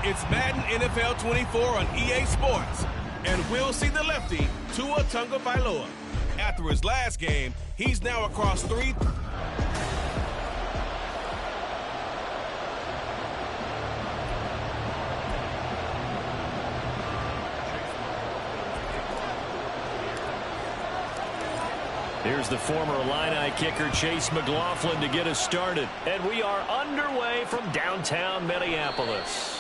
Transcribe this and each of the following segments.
It's Madden NFL 24 on EA Sports, and we'll see the lefty, Tua Tagovailoa. After his last game, he's now across three. Here's the former Illini kicker, Chase McLaughlin, to get us started. And we are underway from downtown Minneapolis.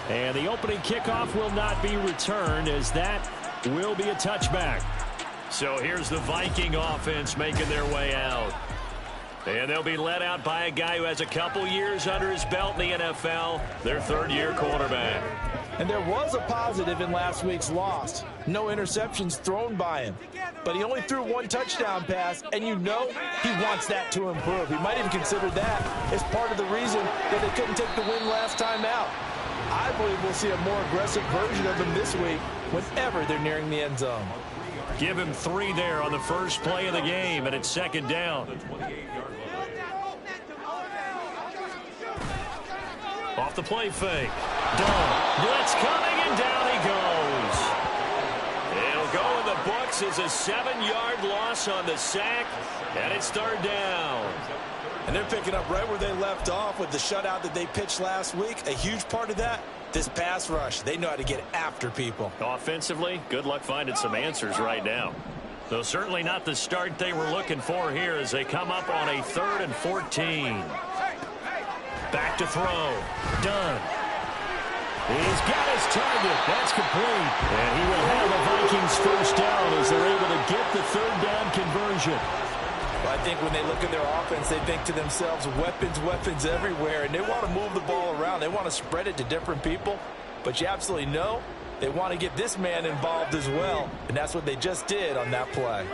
And the opening kickoff will not be returned, as that will be a touchback. So here's the Viking offense making their way out. And they'll be led out by a guy who has a couple years under his belt in the NFL, their third-year quarterback. And there was a positive in last week's loss. No interceptions thrown by him. But he only threw one touchdown pass, and you know he wants that to improve. He might even consider that as part of the reason that they couldn't take the win last time out. I believe we'll see a more aggressive version of him this week whenever they're nearing the end zone. Give him 3 there on the first play of the game, and it's second down. Off the play fake. Done. Blitz coming, and down he goes. It'll go in the books as a 7-yard loss on the sack, and it's third down. And they're picking up right where they left off with the shutout that they pitched last week. A huge part of that, this pass rush. They know how to get after people. Offensively, good luck finding some answers right now. Though certainly not the start they were looking for here as they come up on a 3rd and 14. Back to throw. Done. He's got his target. That's complete. And he will have the Vikings first down as they're able to get the third down conversion. Well, I think when they look at their offense, they think to themselves, weapons, weapons everywhere. And they want to move the ball around. They want to spread it to different people. But you absolutely know they want to get this man involved as well. And that's what they just did on that play.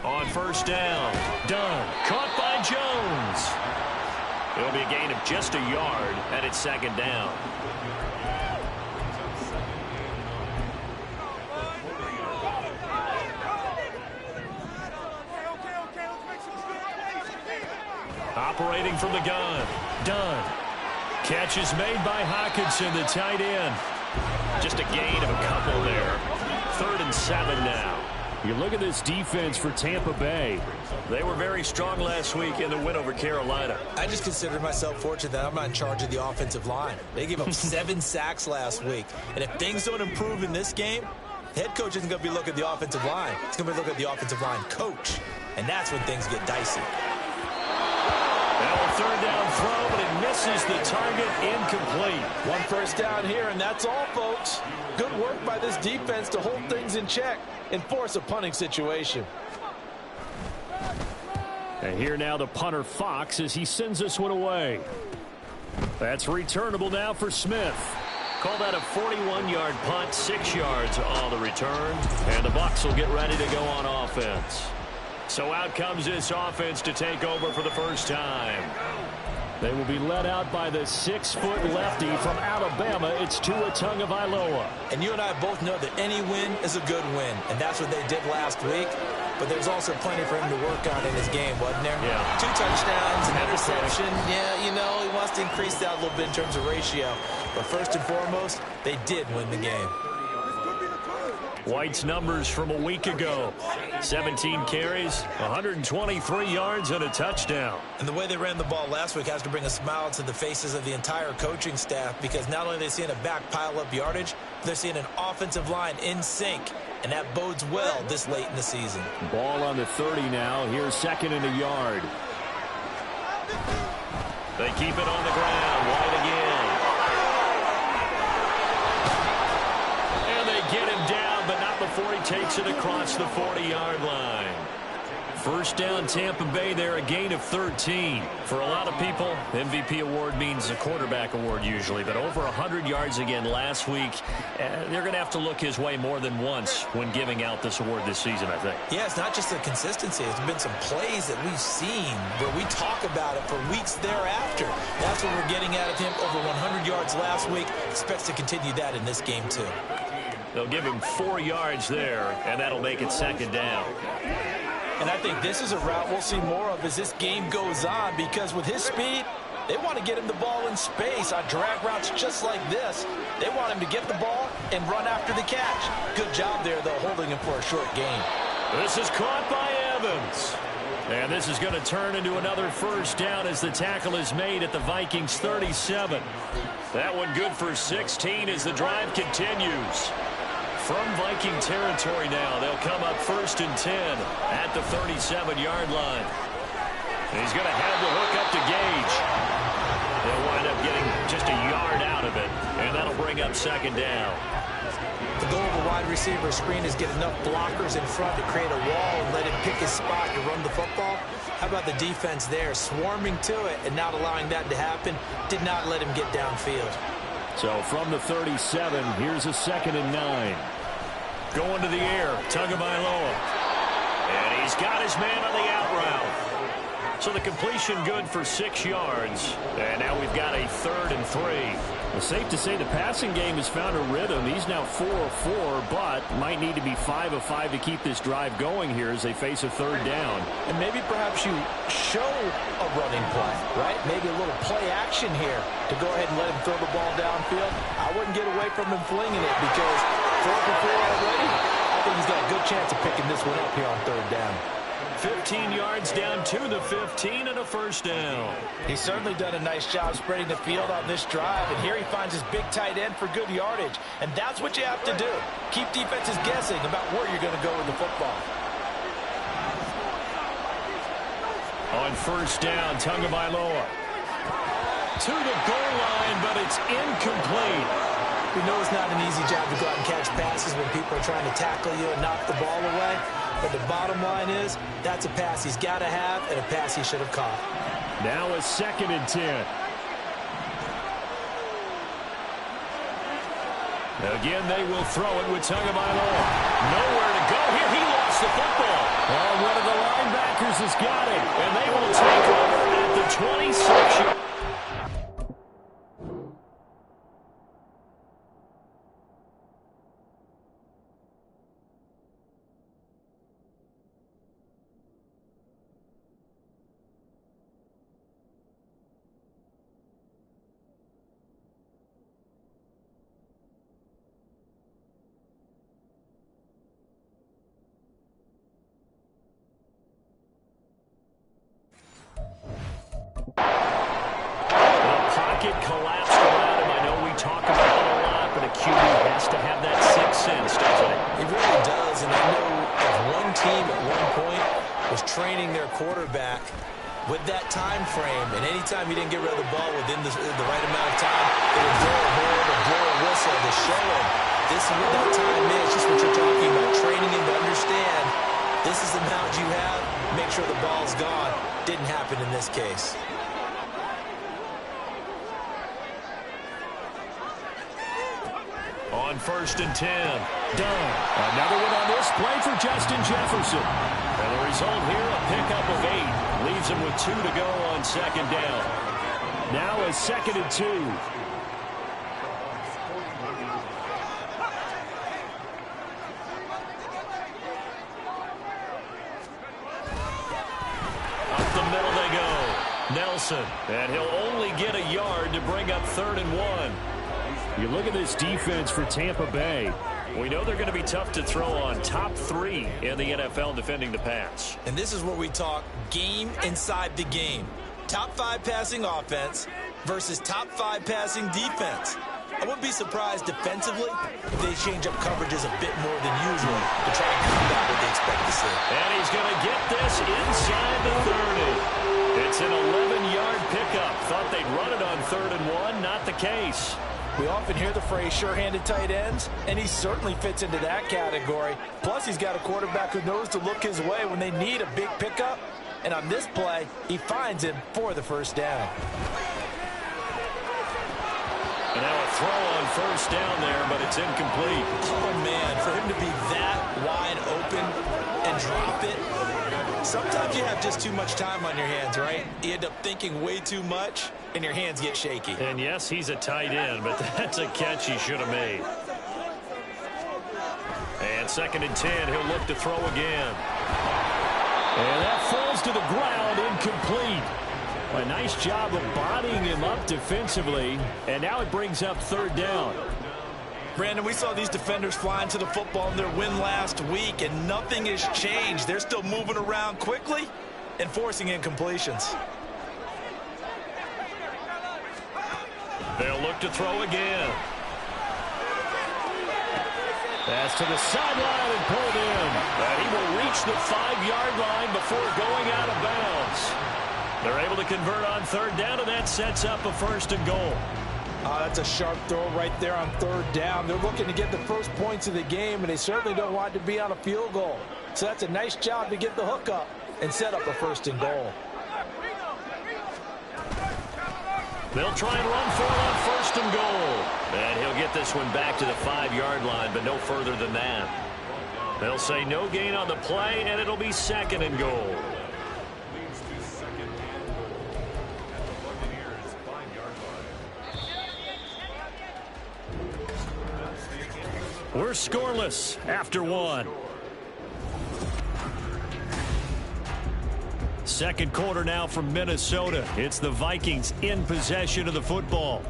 On first down, done. Caught by Jones. It'll be a gain of just a yard, and it's second down. Operating from the gun, done. Catch is made by Hockenson, the tight end. Just a gain of a couple there. 3rd and 7 now. You look at this defense for Tampa Bay. They were very strong last week in the win over Carolina. I just consider myself fortunate that I'm not in charge of the offensive line. They gave up 7 sacks last week. And if things don't improve in this game, the head coach isn't going to be looking at the offensive line. He's going to be looking at the offensive line coach. And that's when things get dicey. Now a 3rd down throw, but it misses the target, incomplete. 1 first down here, and that's all, folks. Good work by this defense to hold things in check and force a punting situation. And here now the punter Fox as he sends this one away. That's returnable now for Smith. Call that a 41-yard punt, 6 yards on the return. And the Bucs will get ready to go on offense. So out comes this offense to take over for the first time. They will be led out by the 6-foot lefty from Alabama. It's Tua Tagovailoa. And you and I both know that any win is a good win. And that's what they did last week. But there's also plenty for him to work on in his game, wasn't there? Yeah. 2 touchdowns, an interception. Yeah, you know, he wants to increase that a little bit in terms of ratio. But first and foremost, they did win the game. White's numbers from a week ago. 17 carries, 123 yards, and a touchdown. And the way they ran the ball last week has to bring a smile to the faces of the entire coaching staff, because not only are they seeing a back pile up yardage, they're seeing an offensive line in sync. And that bodes well this late in the season. Ball on the 30 now. Here's 2nd and a yard. They keep it on the ground. White again. And they get him down, but not before he takes it across the 40-yard line. First down, Tampa Bay there, a gain of 13. For a lot of people, MVP award means a quarterback award usually, but over 100 yards again last week. They're going to have to look his way more than once when giving out this award this season, I think. Yeah, it's not just the consistency. It's been some plays that we've seen where we talk about it for weeks thereafter. That's what we're getting out of him. Over 100 yards last week. Expects to continue that in this game, too. They'll give him 4 yards there, and that'll make it second down. And I think this is a route we'll see more of as this game goes on, because with his speed, they want to get him the ball in space on drag routes just like this. They want him to get the ball and run after the catch. Good job there, though, holding him for a short gain. This is caught by Evans. And this is going to turn into another first down as the tackle is made at the Vikings 37. That one good for 16 as the drive continues. From Viking territory now, they'll come up 1st and 10 at the 37-yard line. He's going to have the hook up to Gage. They'll wind up getting just a yard out of it, and that'll bring up second down. The goal of a wide receiver screen is get enough blockers in front to create a wall and let him pick his spot to run the football. How about the defense there, swarming to it and not allowing that to happen? Did not let him get downfield. So from the 37, here's a 2nd and 9. Going to the air, Tagovailoa. And he's got his man on the out route. So the completion good for 6 yards. And now we've got a 3rd and 3. It's safe to say the passing game has found a rhythm. He's now 4 of 4, but might need to be 5 of 5 to keep this drive going here as they face a 3rd down. And maybe perhaps you show a running play, right? Maybe a little play action here to go ahead and let him throw the ball downfield. I wouldn't get away from him flinging it because 4 for 4 already. I think he's got a good chance of picking this one up here on 3rd down. 15 yards down to the 15 and a first down. He's certainly done a nice job spreading the field on this drive, and here he finds his big tight end for good yardage. And that's what you have to do. Keep defenses guessing about where you're going to go with the football. On 1st down, Tagovailoa to the goal line, but it's incomplete. We know it's not an easy job to go out and catch passes when people are trying to tackle you and knock the ball away. But the bottom line is, that's a pass he's got to have and a pass he should have caught. Now a 2nd and 10. Again, they will throw it with Tagovailoa. Nowhere to go here. He lost the football. Well, one of the linebackers has got it. And they will take over at the 26. Collapsed around him. I know we talk about it a lot, but a QB has to have that 6th sense, doesn't it? It really does, and I know of one team at one point was training their quarterback with that time frame, and anytime he didn't get rid of the ball within the right amount of time, they would blow a horn or blow a whistle to show him this is what that time is. Just what you're talking about, training him to understand this is the amount you have, make sure the ball's gone. Didn't happen in this case. On 1st and 10. Done. Another one on this play for Justin Jefferson. And the result here, a pickup of 8. Leaves him with 2 to go on 2nd down. Now a 2nd and 2. Up the middle they go. Nelson. And he'll only get a yard to bring up 3rd and 1. You look at this defense for Tampa Bay. We know they're going to be tough to throw on. Top 3 in the NFL defending the pass. And this is where we talk game inside the game. Top 5 passing offense versus top 5 passing defense. I wouldn't be surprised defensively if they change up coverages a bit more than usual to try and combat what they expect to see. And he's going to get this inside the 30. It's an 11-yard pickup. Thought they'd run it on 3rd and 1. Not the case. We often hear the phrase sure-handed tight ends, and he certainly fits into that category. Plus, he's got a quarterback who knows to look his way when they need a big pickup. And on this play, he finds him for the first down. And now a throw on first down there, but it's incomplete. Oh, man, for him to be that wide open and drop it. Sometimes you have just too much time on your hands, right? You end up thinking way too much, and your hands get shaky. And yes, he's a tight end, but that's a catch he should have made. And 2nd and 10, he'll look to throw again. And that falls to the ground, incomplete. A nice job of bodying him up defensively, and now it brings up 3rd down. Brandon, we saw these defenders flying to the football in their win last week, and nothing has changed. They're still moving around quickly and forcing incompletions. They'll look to throw again. Pass to the sideline and pulled in. And he will reach the 5-yard line before going out of bounds. They're able to convert on 3rd down, and that sets up a 1st and goal. That's a sharp throw right there on 3rd down. They're looking to get the first points of the game, and they certainly don't want to be on a field goal. So that's a nice job to get the hook up and set up a 1st and goal. They'll try and run for it on 1st and goal. And he'll get this one back to the 5-yard line, but no further than that. They'll say no gain on the play, and it'll be 2nd and goal. We're scoreless after 1. 2nd quarter now from Minnesota. It's the Vikings in possession of the football.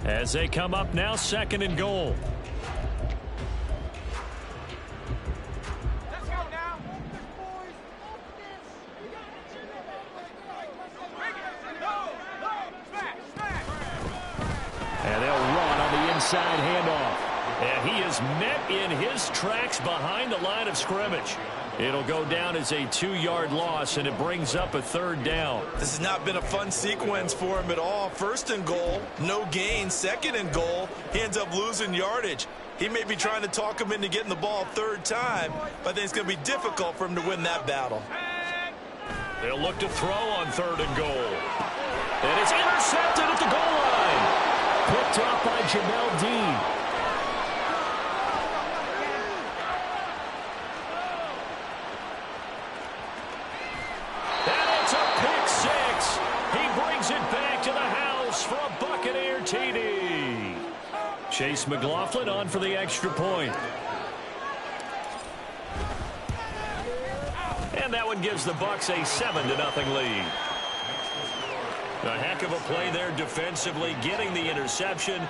As they come up now, 2nd and goal. And they'll run on the inside handoff. And he is met in his tracks behind the line of scrimmage. It'll go down as a 2-yard loss, and it brings up a 3rd down. This has not been a fun sequence for him at all. 1st and goal, no gain. 2nd and goal, he ends up losing yardage. He may be trying to talk him into getting the ball 3rd time, but I think it's going to be difficult for him to win that battle. They'll look to throw on 3rd and goal. And it's intercepted at the goal line. Picked up by Jamel Dean. Chase McLaughlin on for the extra point. And that one gives the Bucs a 7-0 lead. A heck of a play there defensively, getting the interception,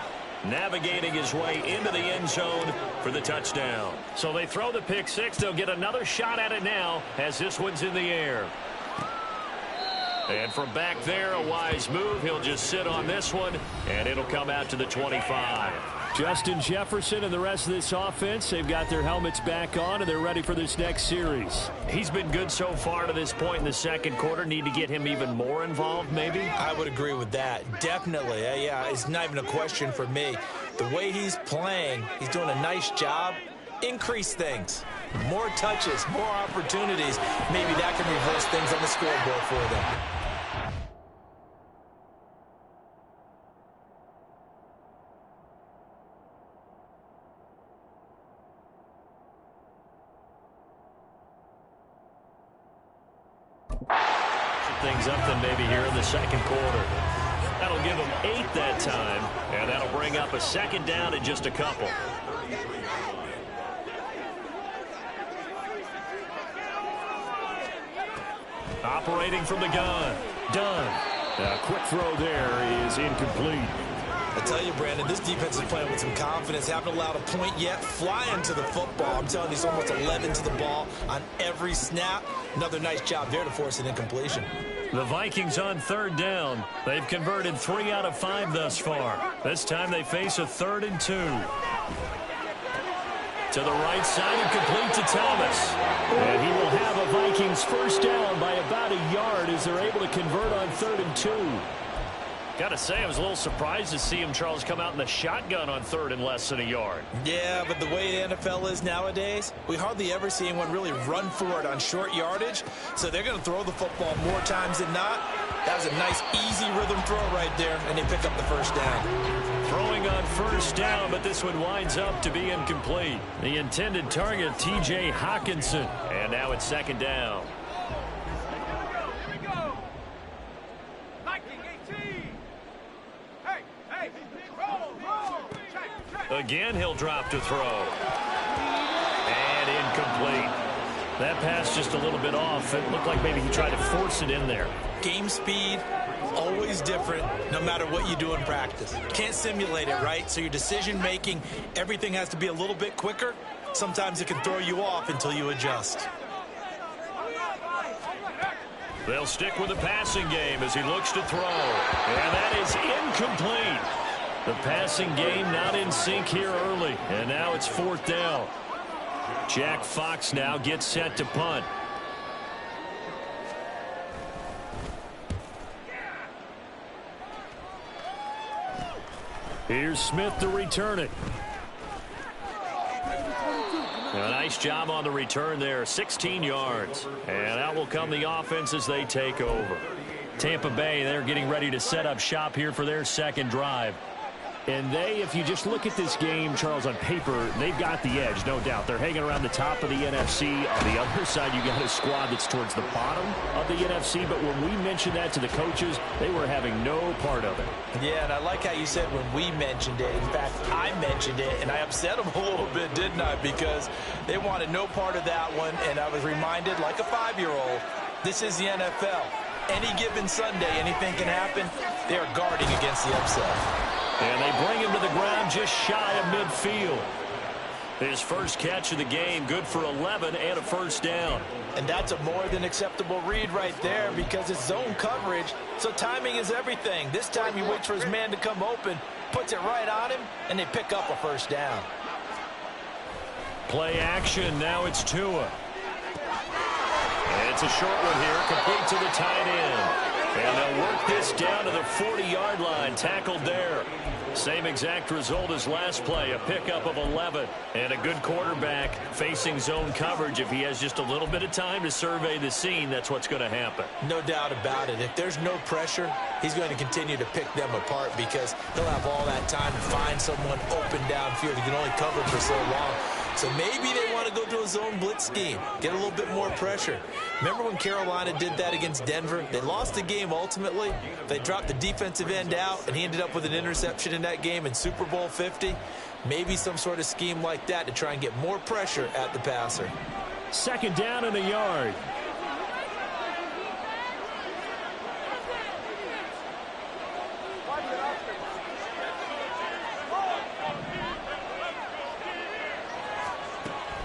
navigating his way into the end zone for the touchdown. So they throw the pick 6. They'll get another shot at it now as this one's in the air. And from back there, a wise move. He'll just sit on this one, and it'll come out to the 25. Justin Jefferson and the rest of this offense, they've got their helmets back on, and they're ready for this next series. He's been good so far to this point in the 2nd quarter. Need to get him even more involved, maybe? I would agree with that. Definitely. Yeah, it's not even a question for me. The way he's playing, he's doing a nice job. Increase things. More touches, more opportunities. Maybe that can reverse things on the scoreboard for them. Things up then maybe here in the 2nd quarter. That'll give them 8 that time, and that'll bring up a 2nd down in just a couple. Operating from the gun. Done. A quick throw there is incomplete. I tell you, Brandon, this defense is playing with some confidence. Haven't allowed a point yet. Flying to the football. I'm telling you, it's almost 11 to the ball on every snap. Another nice job there to force an incompletion. The Vikings on 3rd down. They've converted 3 out of 5 thus far. This time they face a 3rd and 2. To the right side and complete to Thomas. And he will have a Vikings 1st down by about a yard as they're able to convert on 3rd and 2. Got to say, I was a little surprised to see him, Charles, come out in the shotgun on third and less than a yard. Yeah, but the way the NFL is nowadays, we hardly ever see anyone really run for it on short yardage. So they're going to throw the football more times than not. That was a nice, easy rhythm throw right there, and they pick up the first down. Throwing on first down, but this one winds up to be incomplete. The intended target, T.J. Hawkinson. And now it's second down. Again, he'll drop to throw. And incomplete. That pass just a little bit off. It looked like maybe he tried to force it in there. Game speed, always different, no matter what you do in practice. Can't simulate it, right? So your decision-making, everything has to be a little bit quicker. Sometimes it can throw you off until you adjust. They'll stick with the passing game as he looks to throw. And that is incomplete. The passing game not in sync here early. And now it's fourth down. Jack Fox now gets set to punt. Here's Smith to return it. A nice job on the return there, 16 yards. And out will come the offense as they take over. Tampa Bay, they're getting ready to set up shop here for their second drive. And if you just look at this game, Charles, on paper, they've got the edge, no doubt. They're hanging around the top of the NFC. On the other side, you got a squad that's towards the bottom of the NFC. But when we mentioned that to the coaches, they were having no part of it. Yeah, and I like how you said when we mentioned it. In fact, I mentioned it, and I upset them a little bit, didn't I? Because they wanted no part of that one, and I was reminded, like a 5-year-old, this is the NFL. Any given Sunday, anything can happen. They are guarding against the upset. And they bring him to the ground just shy of midfield. His first catch of the game, good for 11 and a first down. And that's a more than acceptable read right there because it's zone coverage, so timing is everything. This time he waits for his man to come open, puts it right on him, and they pick up a first down. Play action, now it's Tua. And it's a short one here, complete to the tight end. And they'll work this down to the 40-yard line, tackled there. Same exact result as last play, a pickup of 11. And a good quarterback facing zone coverage. If he has just a little bit of time to survey the scene, that's what's going to happen. No doubt about it. If there's no pressure, he's going to continue to pick them apart because he'll have all that time to find someone open downfield. He can only cover for so long. So maybe they want to go to a zone blitz scheme, get a little bit more pressure. Remember when Carolina did that against Denver? They lost the game ultimately. They dropped the defensive end out, and he ended up with an interception in that game in Super Bowl 50. Maybe some sort of scheme like that to try and get more pressure at the passer. Second down and a yard.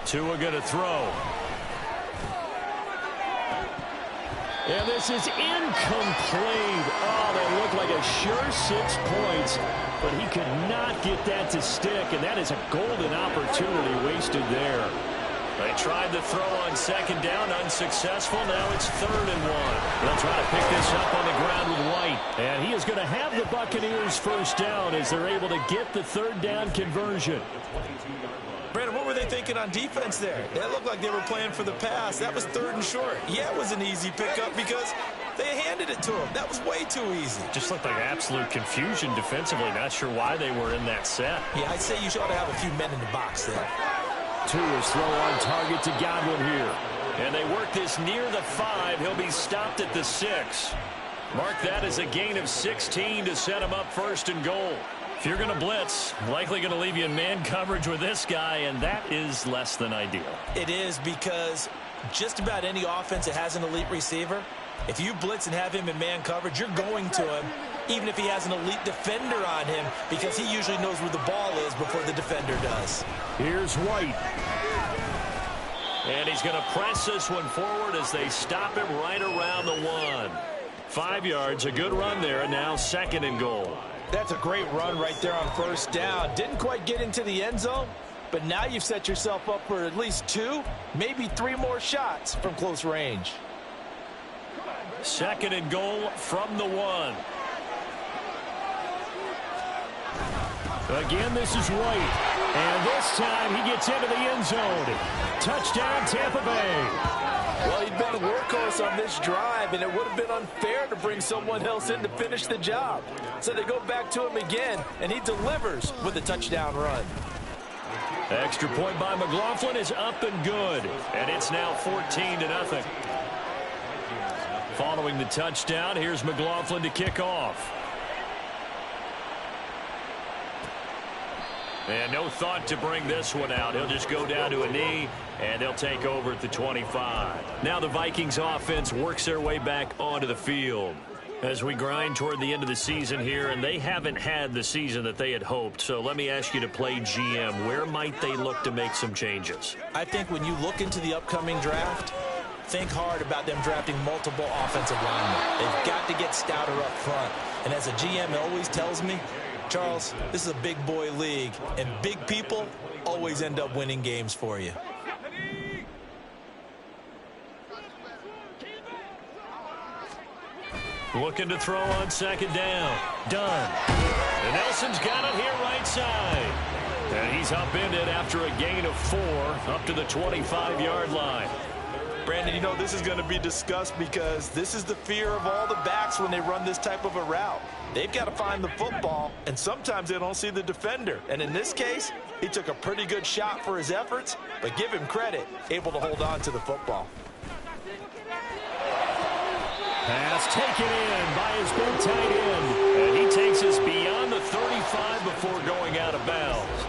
Tua going to throw. And this is incomplete. Oh, that looked like a sure 6 points, but he could not get that to stick, and that is a golden opportunity wasted there. They tried to throw on second down, unsuccessful. Now it's 3rd and 1. They'll try to pick this up on the ground with White. And he is going to have the Buccaneers first down as they're able to get the 3rd down conversion. Brandon, what were they thinking on defense there? That looked like they were playing for the pass. That was 3rd and short. Yeah, it was an easy pickup because they handed it to him. That was way too easy. Just looked like absolute confusion defensively. Not sure why they were in that set. Yeah, I'd say you ought to have a few men in the box there. Tua's throw on target to Godwin here. And they work this near the 5. He'll be stopped at the 6. Mark that as a gain of 16 to set him up 1st and goal. If you're going to blitz, likely going to leave you in man coverage with this guy, and that is less than ideal. It is because just about any offense that has an elite receiver, if you blitz and have him in man coverage, you're going to him, even if he has an elite defender on him, because he usually knows where the ball is before the defender does. Here's White. And he's going to press this one forward as they stop him right around the 1. 5 yards, a good run there, and now 2nd and goal. That's a great run right there on 1st down. Didn't quite get into the end zone, but now you've set yourself up for at least 2, maybe 3 more shots from close range. 2nd and goal from the 1. Again, this is White. And this time he gets into the end zone. Touchdown, Tampa Bay. Well, he'd been a workhorse on this drive, and it would have been unfair to bring someone else in to finish the job. So they go back to him again, and he delivers with a touchdown run. Extra point by McLaughlin is up and good. And it's now 14-0. Following the touchdown, here's McLaughlin to kick off. And no thought to bring this one out. He'll just go down to a knee, and they'll take over at the 25. Now the Vikings offense works their way back onto the field as we grind toward the end of the season here, and they haven't had the season that they had hoped. So let me ask you to play GM. Where might they look to make some changes? I think when you look into the upcoming draft, think hard about them drafting multiple offensive linemen. They've got to get stouter up front. And as a GM, it always tells me, Charles, this is a big boy league, and big people always end up winning games for you. Looking to throw on second down. Done. And Nelson's got it here right side. And he's upended after a gain of 4 up to the 25-yard line. Brandon, you know this is going to be discussed because this is the fear of all the backs when they run this type of a route. They've got to find the football, and sometimes they don't see the defender. And in this case, he took a pretty good shot for his efforts, but give him credit, able to hold on to the football. Pass taken in by his big tight end. And he takes us beyond the 35 before going out of bounds.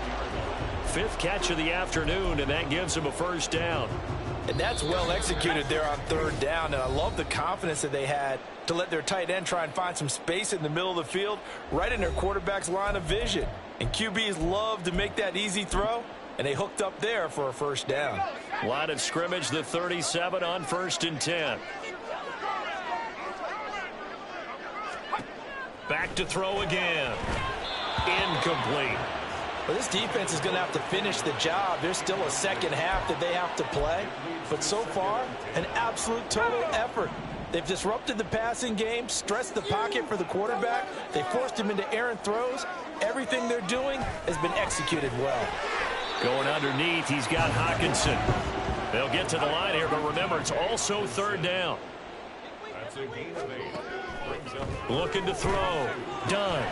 5th catch of the afternoon, and that gives him a first down. And that's well executed there on 3rd down, and I love the confidence that they had to let their tight end try and find some space in the middle of the field, right in their quarterback's line of vision. And QBs love to make that easy throw, and they hooked up there for a first down. Line of scrimmage, the 37 on 1st and 10. Back to throw again. Incomplete. Well, this defense is going to have to finish the job. There's still a second half that they have to play. But so far, an absolute total effort. They've disrupted the passing game, stressed the pocket for the quarterback. They forced him into errant throws. Everything they're doing has been executed well. Going underneath, he's got Hawkinson. They'll get to the line here, but remember, it's also 3rd down. Looking to throw. Done.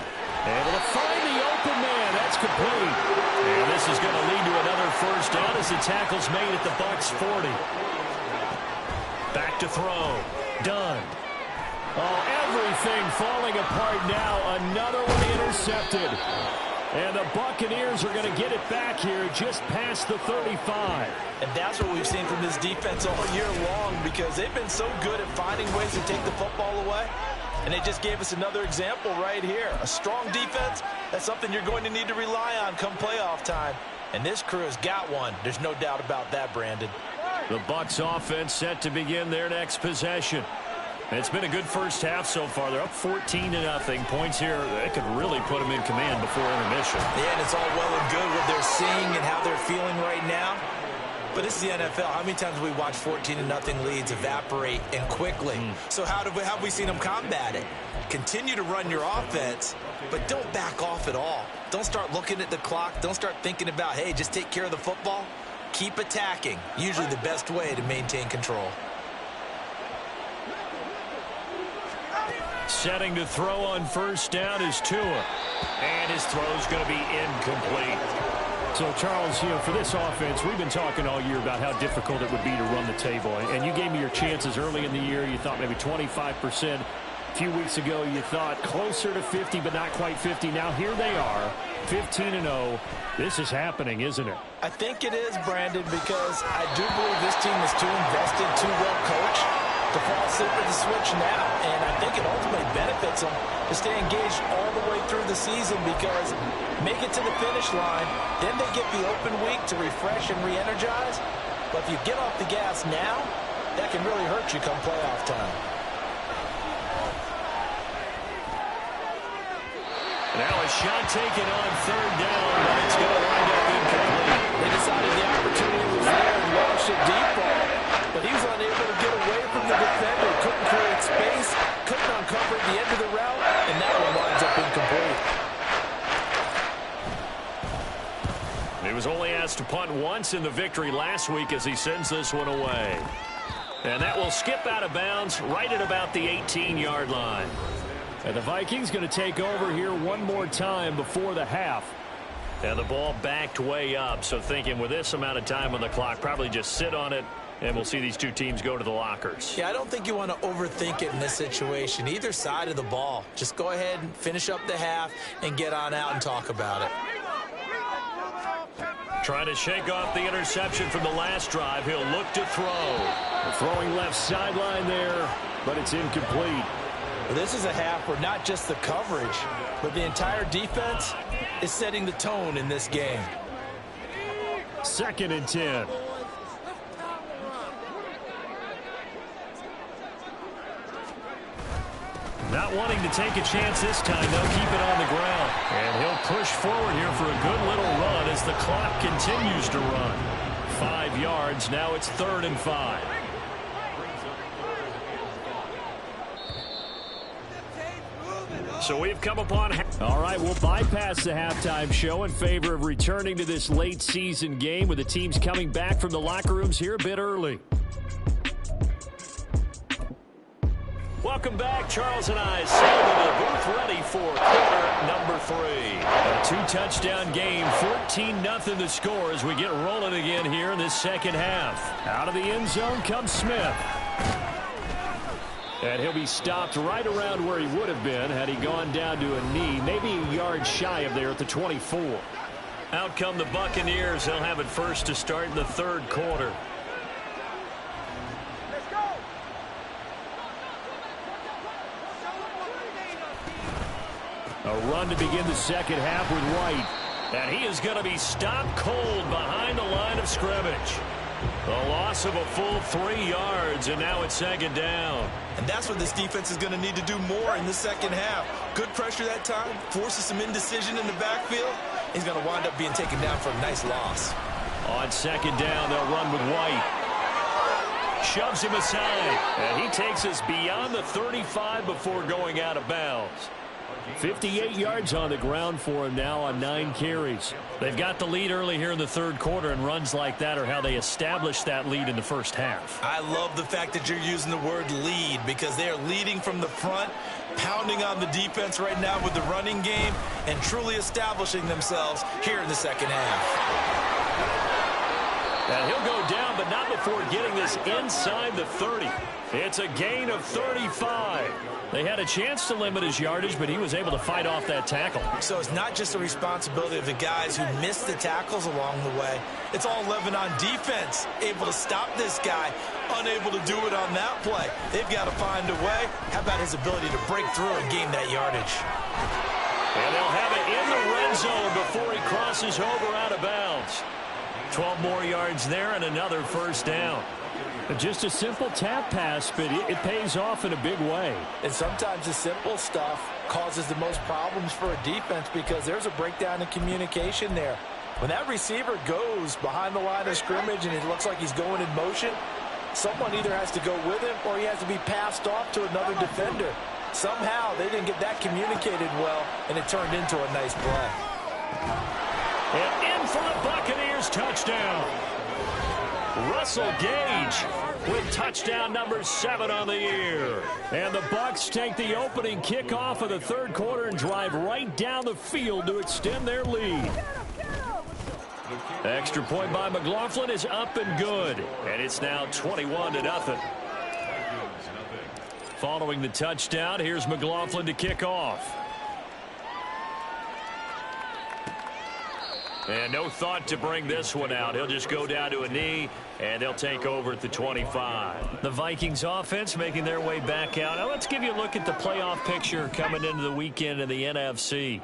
Able to find the open man. That's complete. And this is going to lead to another first down as the tackle's made at the Bucs 40. Back to throw. Done. Oh, everything falling apart now. Another one intercepted. And the Buccaneers are going to get it back here just past the 35. And that's what we've seen from this defense all year long, because they've been so good at finding ways to take the football away. And they just gave us another example right here. A strong defense, that's something you're going to need to rely on come playoff time. And this crew has got one. There's no doubt about that, Brandon. The Bucs offense set to begin their next possession. It's been a good first half so far. They're up 14-0. Points here, they could really put them in command before intermission. Yeah, and it's all well and good what they're seeing and how they're feeling right now. But this is the NFL. How many times have we watched 14-0 leads evaporate and quickly? So how have we seen them combat it? Continue to run your offense, but don't back off at all. Don't start looking at the clock. Don't start thinking about, hey, just take care of the football. Keep attacking. Usually the best way to maintain control. Setting to throw on first down is Tua. And his throw's going to be incomplete. So, Charles, you know, for this offense, we've been talking all year about how difficult it would be to run the table. And you gave me your chances early in the year. You thought maybe 25%. A few weeks ago, you thought closer to 50, but not quite 50. Now, here they are, 15-0. This is happening, isn't it? I think it is, Brandon, because I do believe this team is too invested, too well coached to fall asleep at the switch now. And I think it ultimately benefits them to stay engaged all the way through the season, because make it to the finish line, then they get the open week to refresh and re-energize. But if you get off the gas now, that can really hurt you come playoff time. Now a shot taken on third down, but it's going to wind up incomplete. They decided the opportunity was there and launched a deep ball, but he was unable to get away from the defender. Couldn't create space, couldn't uncover at the end of the route, and that one winds up incomplete. Was only asked to punt once in the victory last week as he sends this one away. And that will skip out of bounds right at about the 18-yard line. And the Vikings going to take over here one more time before the half. And the ball backed way up. So thinking with this amount of time on the clock, probably just sit on it, and we'll see these two teams go to the lockers. Yeah, I don't think you want to overthink it in this situation. Either side of the ball. Just go ahead and finish up the half and get on out and talk about it. Trying to shake off the interception from the last drive. He'll look to throw. The throwing left sideline there, but it's incomplete. Well, this is a half where not just the coverage, but the entire defense is setting the tone in this game. 2nd and 10. Not wanting to take a chance this time, they'll keep it on the ground. And he'll push forward here for a good little run as the clock continues to run. 5 yards, now it's 3rd and 5. So we've come upon... All right, we'll bypass the halftime show in favor of returning to this late season game with the teams coming back from the locker rooms here a bit early. Welcome back. Charles and I sailed into the booth ready for quarter number 3. A 2-touchdown game, 14-0 the score as we get rolling again here in this second half. Out of the end zone comes Smith. And he'll be stopped right around where he would have been had he gone down to a knee, maybe a yard shy of there at the 24. Out come the Buccaneers. They'll have it first to start in the 3rd quarter. A run to begin the second half with White. And he is going to be stopped cold behind the line of scrimmage. A loss of a full 3 yards, and now it's 2nd down. And that's what this defense is going to need to do more in the second half. Good pressure that time, forces some indecision in the backfield. He's going to wind up being taken down for a nice loss. On 2nd down, they'll run with White. Shoves him aside, and he takes us beyond the 35 before going out of bounds. 58 yards on the ground for him now on 9 carries. They've got the lead early here in the 3rd quarter, and runs like that are how they establish that lead in the first half. I love the fact that you're using the word lead because they are leading from the front, pounding on the defense right now with the running game, and truly establishing themselves here in the second half. And he'll go down, but not before getting this inside the 30. It's a gain of 35. They had a chance to limit his yardage, but he was able to fight off that tackle. So it's not just the responsibility of the guys who missed the tackles along the way. It's all 11 on defense, able to stop this guy, unable to do it on that play. They've got to find a way. How about his ability to break through and gain that yardage? And they'll have it in the red zone before he crosses over out of bounds. 12 more yards there and another 1st down. Just a simple tap pass, but it pays off in a big way. And sometimes the simple stuff causes the most problems for a defense because there's a breakdown in communication there. When that receiver goes behind the line of scrimmage and it looks like he's going in motion, someone either has to go with him or he has to be passed off to another defender. Somehow they didn't get that communicated well, and it turned into a nice play. And in for the Buccaneers touchdown. Russell Gage with touchdown number 7 on the year. And the Bucs take the opening kickoff of the 3rd quarter and drive right down the field to extend their lead. Extra point by McLaughlin is up and good. And it's now 21-0. Following the touchdown, here's McLaughlin to kick off. And no thought to bring this one out. He'll just go down to a knee, and they'll take over at the 25. The Vikings offense making their way back out. Now let's give you a look at the playoff picture coming into the weekend in the NFC.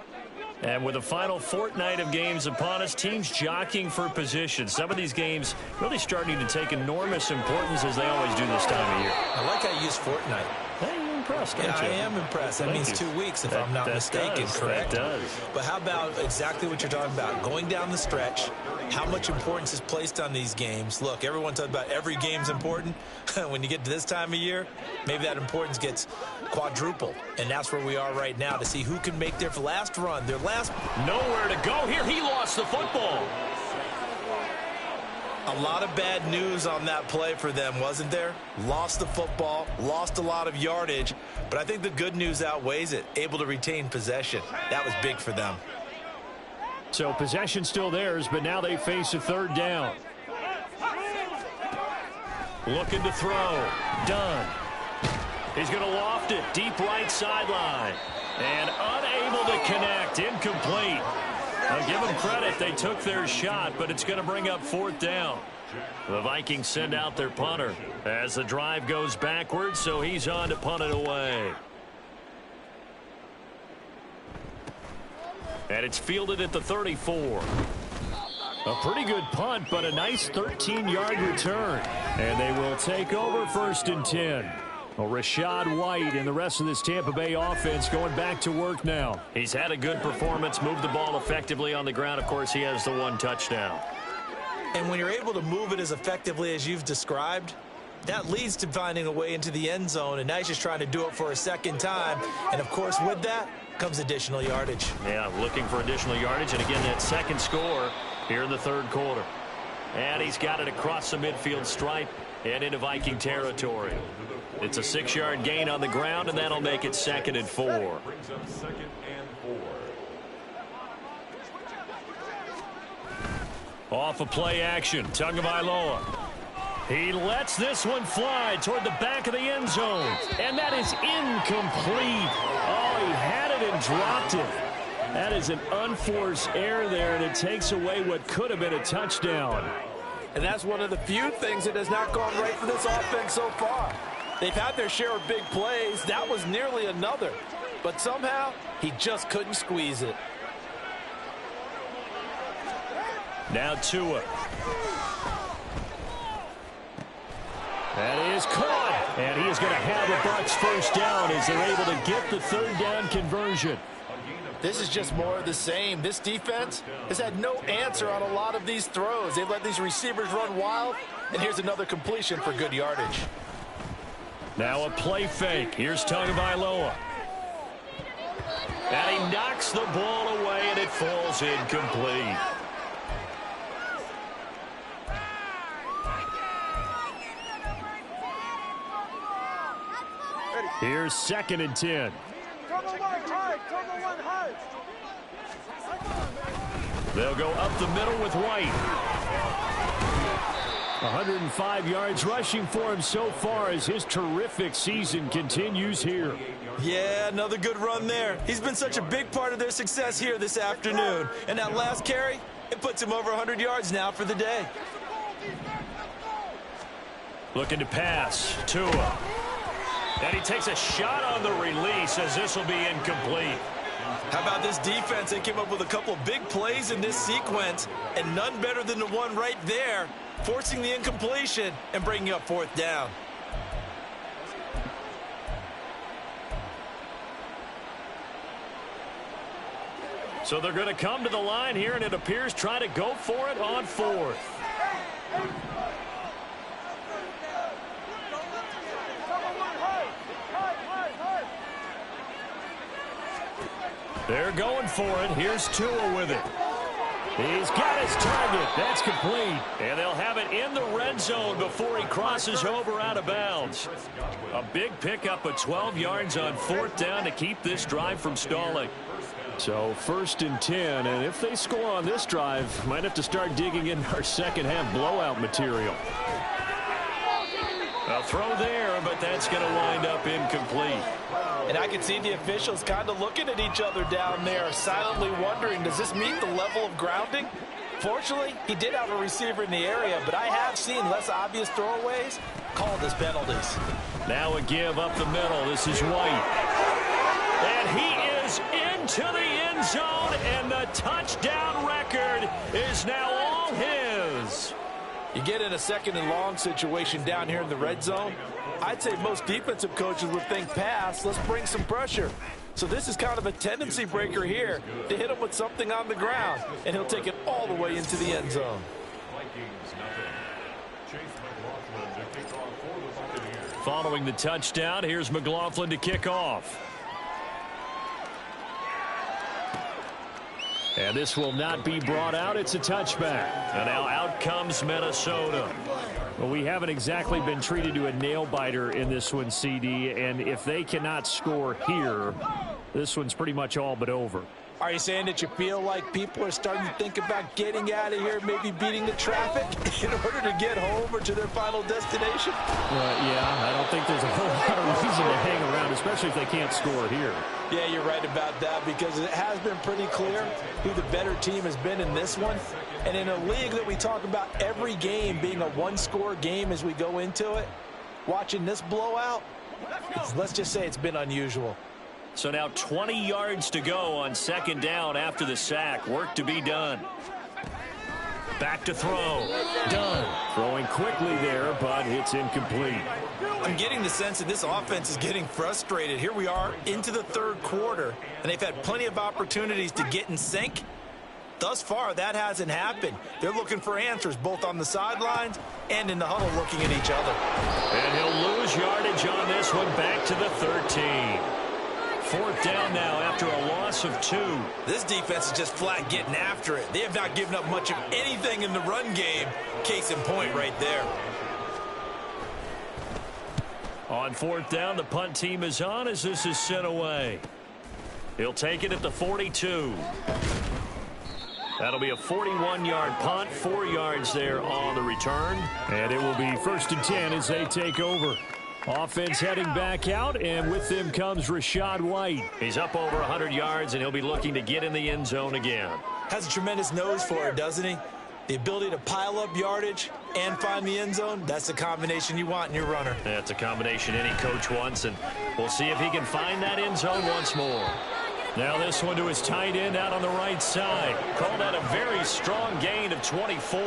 And with the final fortnight of games upon us, teams jockeying for position. Some of these games really starting to take enormous importance as they always do this time of year. I like how you use fortnight. Hey, you're impressed, aren't you? I am impressed. That means 2 weeks, if I'm not mistaken, correct? That does. But how about exactly what you're talking about? Going down the stretch, how much importance is placed on these games? Look, everyone talks about every game's important. When you get to this time of year, maybe that importance gets quadrupled. And that's where we are right now to see who can make their last run, their last... Nowhere to go here. He lost the football. A lot of bad news on that play for them, wasn't there? Lost the football, lost a lot of yardage, but I think the good news outweighs it. Able to retain possession. That was big for them. So possession still theirs, but now they face a third down. Looking to throw. Done. He's going to loft it deep right sideline. And unable to connect. Incomplete. I'll give them credit. They took their shot, but it's going to bring up fourth down. The Vikings send out their punter as the drive goes backwards, so he's on to punt it away. And it's fielded at the 34. A pretty good punt, but a nice 13-yard return. And they will take over 1st and 10. Well, Rachaad White and the rest of this Tampa Bay offense going back to work now. He's had a good performance, moved the ball effectively on the ground. Of course, he has the one touchdown. And when you're able to move it as effectively as you've described, that leads to finding a way into the end zone, and now he's just trying to do it for a second time. And, of course, with that comes additional yardage. Yeah, looking for additional yardage, and again, that second score here in the third quarter. And he's got it across the midfield stripe and into Viking territory. It's a 6-yard gain on the ground, and that'll make it 2nd and 4. Off of play action, Tagovailoa. He lets this one fly toward the back of the end zone, and that is incomplete. Oh, he had it and dropped it. That is an unforced error there, and it takes away what could have been a touchdown. And that's one of the few things that has not gone right for this offense so far. They've had their share of big plays. That was nearly another. But somehow, he just couldn't squeeze it. Now Tua. That is caught. And he is going to have a Bucs first down as they're able to get the third down conversion. This is just more of the same. This defense has had no answer on a lot of these throws. They've let these receivers run wild. And here's another completion for good yardage. Now a play fake. Here's Tagovailoa. And he knocks the ball away, and it falls incomplete. Here's 2nd and 10. They'll go up the middle with White. 105 yards rushing for him so far as his terrific season continues here. Yeah, another good run there. He's been such a big part of their success here this afternoon. And that last carry, it puts him over 100 yards now for the day. Looking to pass. Tua. And he takes a shot on the release as this will be incomplete. How about this defense? They came up with a couple of big plays in this sequence, and none better than the one right there, forcing the incompletion and bringing up fourth down. So they're going to come to the line here, and it appears try to go for it on fourth. They're going for it. Here's Tua with it. He's got his target. That's complete. And they'll have it in the red zone before he crosses over out of bounds. A big pickup of 12 yards on fourth down to keep this drive from stalling. So 1st and 10, and if they score on this drive, might have to start digging in our second half blowout material. A throw there, but that's going to wind up incomplete. And I can see the officials kind of looking at each other down there, silently wondering, does this meet the level of grounding? Fortunately, he did have a receiver in the area, but I have seen less obvious throwaways called as penalties. Now a give up the middle. This is White. And he is into the end zone, and the touchdown record is now all his. You get in a 2nd and long situation down here in the red zone, I'd say most defensive coaches would think pass, let's bring some pressure. So this is kind of a tendency breaker here to hit him with something on the ground, and he'll take it all the way into the end zone. Following the touchdown, here's McLaughlin to kick off. And this will not be brought out. It's a touchback. And now out comes Minnesota. Well, we haven't exactly been treated to a nail-biter in this one, CD. And if they cannot score here, this one's pretty much all but over. Are you saying that you feel like people are starting to think about getting out of here, maybe beating the traffic in order to get home or to their final destination? Yeah, I don't think there's a whole lot of reason to hang around, especially if they can't score here. Yeah, you're right about that, because it has been pretty clear who the better team has been in this one. And in a league that we talk about every game being a one-score game as we go into it, watching this blowout, let's just say it's been unusual. So now 20 yards to go on second down after the sack. Work to be done. Back to throw. Done. Throwing quickly there, but it's incomplete. I'm getting the sense that this offense is getting frustrated. Here we are into the third quarter, and they've had plenty of opportunities to get in sync. Thus far, that hasn't happened. They're looking for answers both on the sidelines and in the huddle looking at each other. And he'll lose yardage on this one, back to the 13. Fourth down now after a loss of 2. This defense is just flat getting after it. They have not given up much of anything in the run game. Case in point right there. On fourth down, the punt team is on as this is sent away. He'll take it at the 42. That'll be a 41-yard punt, 4 yards there on the return. And it will be 1st and 10 as they take over. Offense heading back out, and with them comes Rachaad White. He's up over 100 yards, and he'll be looking to get in the end zone again. Has a tremendous nose for it, doesn't he? The ability to pile up yardage and find the end zone, that's the combination you want in your runner. That's a combination any coach wants, and we'll see if he can find that end zone once more. Now this one to his tight end out on the right side. Called out a very strong gain of 24.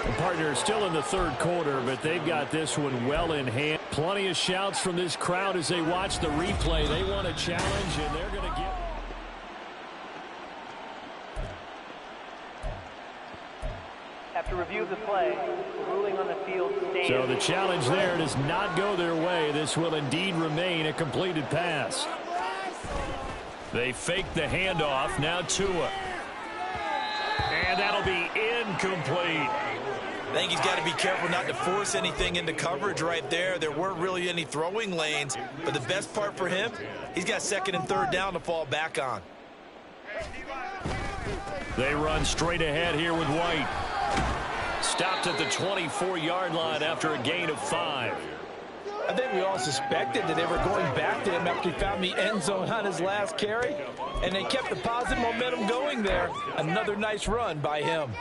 The partner is still in the third quarter, but they've got this one well in hand. Plenty of shouts from this crowd as they watch the replay. They want a challenge, and they're going to get... After review of the play, ruling on the field stands. So the challenge there does not go their way. This will indeed remain a completed pass. They fake the handoff. Now Tua. And that'll be incomplete. I think he's got to be careful not to force anything into coverage right there. There weren't really any throwing lanes, but the best part for him, he's got second and third down to fall back on. They run straight ahead here with White. Stopped at the 24-yard line after a gain of 5. I think we all suspected that they were going back to him after he found the end zone on his last carry, and they kept the positive momentum going there. Another nice run by him.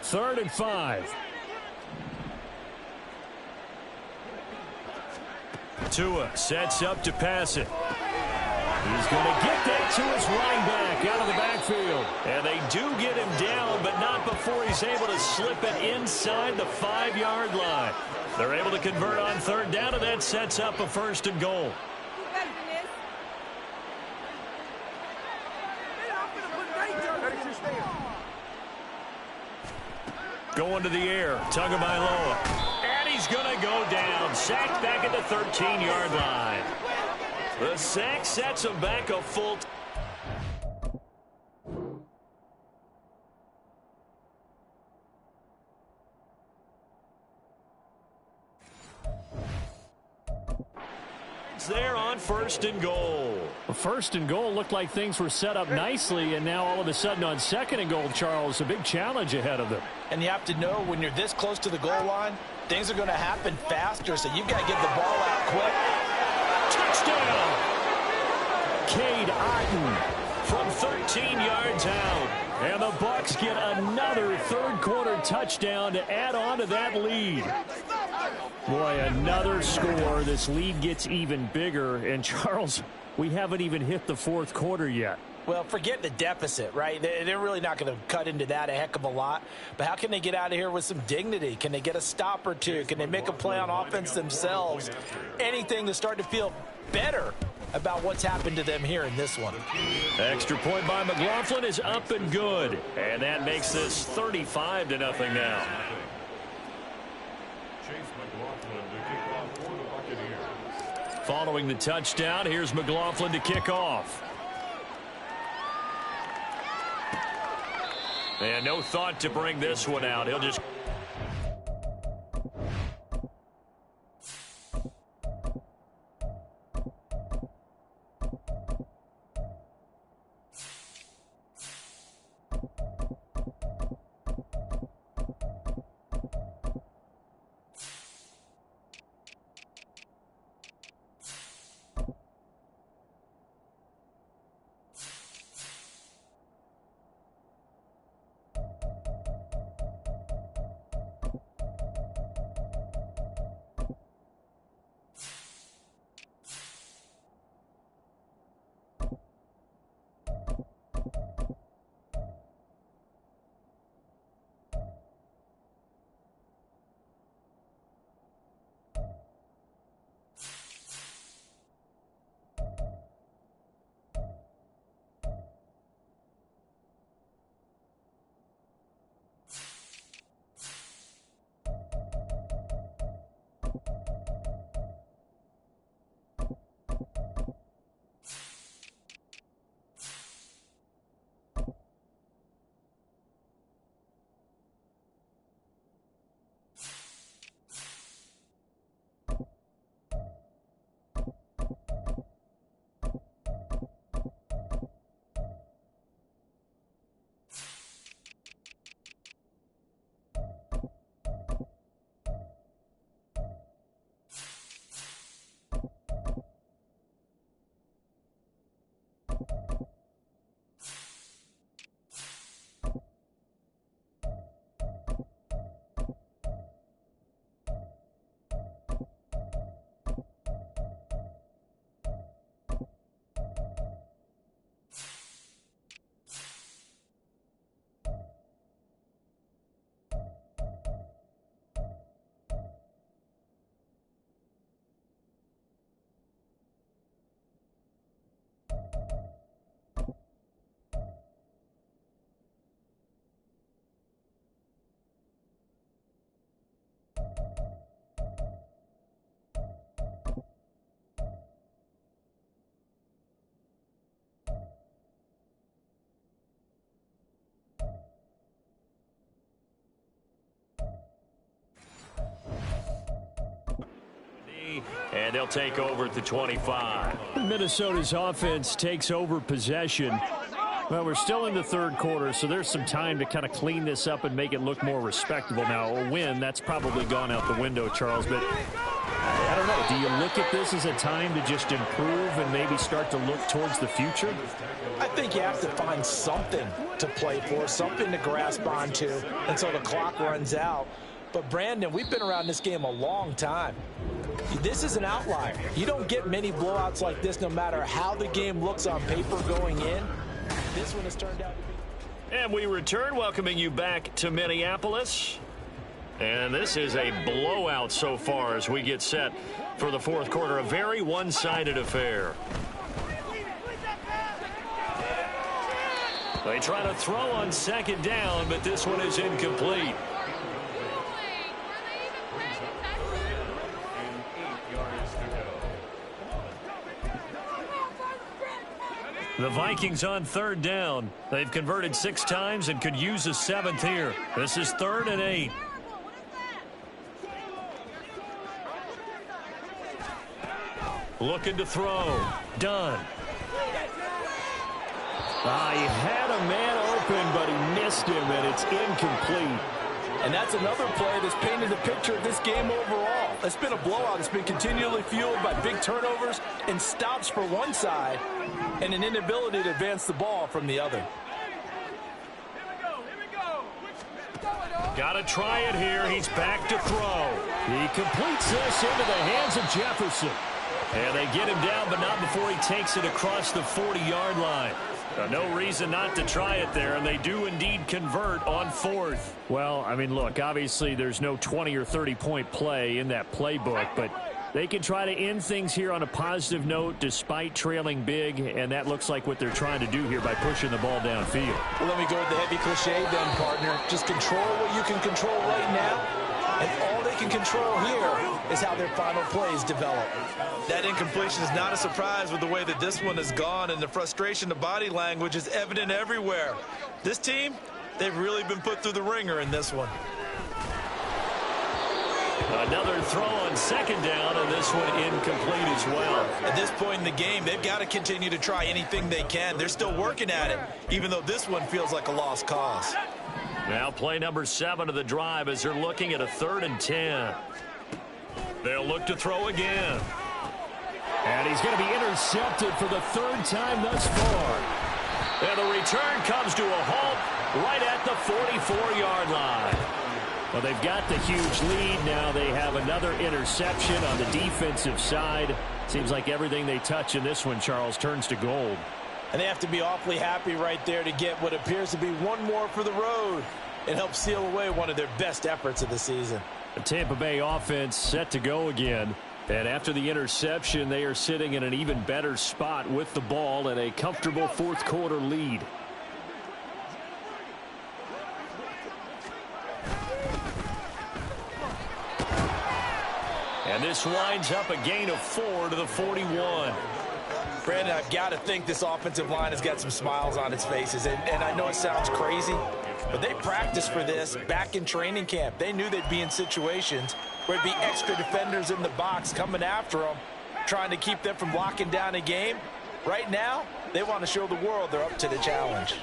3rd and 5. Tua sets up to pass it. He's going to get that to his running back out of the backfield. And they do get him down, but not before he's able to slip it inside the 5-yard line. They're able to convert on third down, and that sets up a 1st and goal. Going to the air, Tagovailoa. And he's going to go down. Sacked back at the 13-yard line. The sack sets him back a full... there on 1st and goal. 1st and goal looked like things were set up nicely, and now all of a sudden on 2nd and goal, Charles, a big challenge ahead of them. And you have to know when you're this close to the goal line, things are going to happen faster, so you've got to get the ball out quick. Touchdown! Cade Otton from 13 yards out. And the Bucs get another third-quarter touchdown to add on to that lead. Boy, another score. This lead gets even bigger. And, Charles, we haven't even hit the fourth quarter yet. Well, forget the deficit, right? They're really not going to cut into that a heck of a lot. But how can they get out of here with some dignity? Can they get a stop or two? Can they make a play on offense themselves? Anything to start to feel better about what's happened to them here in this one. Extra point by McLaughlin is up and good. And that makes this 35-0 now. Following the touchdown, here's McLaughlin to kick off. And no thought to bring this one out. He'll just... And they'll take over at the 25. Minnesota's offense takes over possession. Well, we're still in the third quarter, so there's some time to kind of clean this up and make it look more respectable. Now, a win, that's probably gone out the window, Charles, but I don't know. Do you look at this as a time to just improve and maybe start to look towards the future? I think you have to find something to play for, something to grasp onto until the clock runs out. But, Brandon, we've been around this game a long time. This is an outlier. You don't get many blowouts like this no matter how the game looks on paper going in. This one has turned out to be... And we return, welcoming you back to Minneapolis. And this is a blowout so far as we get set for the fourth quarter. A very one-sided affair. They try to throw on second down, but this one is incomplete. The Vikings on third down. They've converted 6 times and could use a 7th here. This is 3rd and 8. Looking to throw. Done. He had a man open, but he missed him, and it's incomplete. And that's another play that's painted the picture of this game overall. It's been a blowout. It's been continually fueled by big turnovers and stops for one side and an inability to advance the ball from the other. Got to try it here. He's back to throw. He completes this into the hands of Jefferson. And they get him down, but not before he takes it across the 40-yard line. No reason not to try it there, and they do indeed convert on 4th. Well, I mean, look, obviously there's no 20 or 30-point play in that playbook, but they can try to end things here on a positive note despite trailing big, and that looks like what they're trying to do here by pushing the ball downfield. Well, let me go with the heavy cliche then, partner. Just control what you can control right now, and all they can control here is how their final plays develop. That incompletion is not a surprise with the way that this one has gone, and the frustration, the body language is evident everywhere. This team, They've really been put through the ringer in this one. Another throw on second down, and this one incomplete as well. At this point in the game, they've got to continue to try anything they can. They're still working at it, even though this one feels like a lost cause. Now play number 7 of the drive as they're looking at a 3rd and 10. They'll look to throw again. And he's going to be intercepted for the 3rd time thus far. And the return comes to a halt right at the 44-yard line. Well, they've got the huge lead. Now they have another interception on the defensive side. Seems like everything they touch in this one, Charles, turns to gold. And they have to be awfully happy right there to get what appears to be one more for the road and help seal away one of their best efforts of the season. The Tampa Bay offense set to go again. And after the interception, they are sitting in an even better spot with the ball and a comfortable 4th quarter lead. And this winds up a gain of 4 to the 41. Brandon, I've got to think this offensive line has got some smiles on its faces. And I know it sounds crazy, but they practiced for this back in training camp. They knew they'd be in situations where it'd be extra defenders in the box coming after them, trying to keep them from locking down a game. Right now, they want to show the world they're up to the challenge.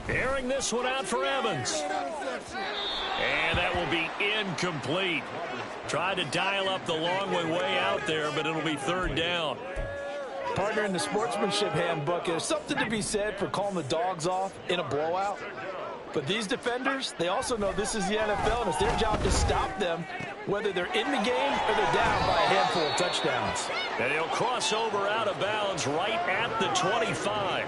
Airing this one out for Evans. And that will be incomplete. Tried to dial up the long way out there, but it'll be 3rd down. Partner, in the sportsmanship handbook, there's something to be said for calling the dogs off in a blowout. But these defenders, they also know this is the NFL, and it's their job to stop them, whether they're in the game or they're down by a handful of touchdowns. And he'll cross over out of bounds right at the 25.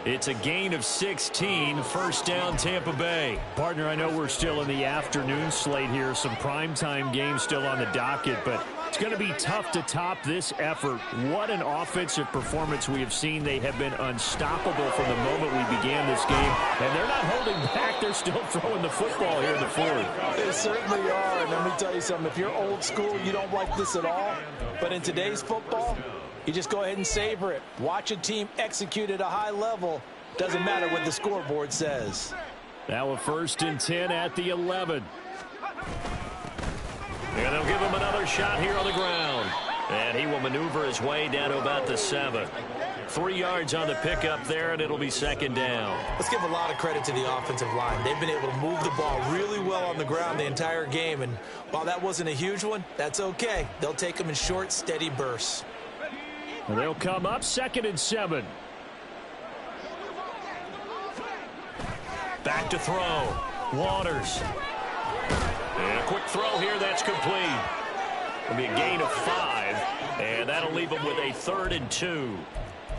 It's a gain of 16, 1st down Tampa Bay. Partner, I know we're still in the afternoon slate here, some primetime games still on the docket, but it's going to be tough to top this effort. What an offensive performance we have seen. They have been unstoppable from the moment we began this game, and they're not holding back. They're still throwing the football here in the 4th. They certainly are, and let me tell you something. If you're old school, you don't like this at all, but in today's football, you just go ahead and savor it. Watch a team execute at a high level. Doesn't matter what the scoreboard says. Now a 1st and 10 at the 11. And they'll give him another shot here on the ground. And he will maneuver his way down to about the 7. 3 yards on the pickup there, and it'll be 2nd down. Let's give a lot of credit to the offensive line. They've been able to move the ball really well on the ground the entire game. And while that wasn't a huge one, that's okay. They'll take them in short, steady bursts. And they'll come up 2nd and 7. Back to throw. Waters. And a quick throw here. That's complete. It'll be a gain of 5. And that'll leave them with a 3rd and 2.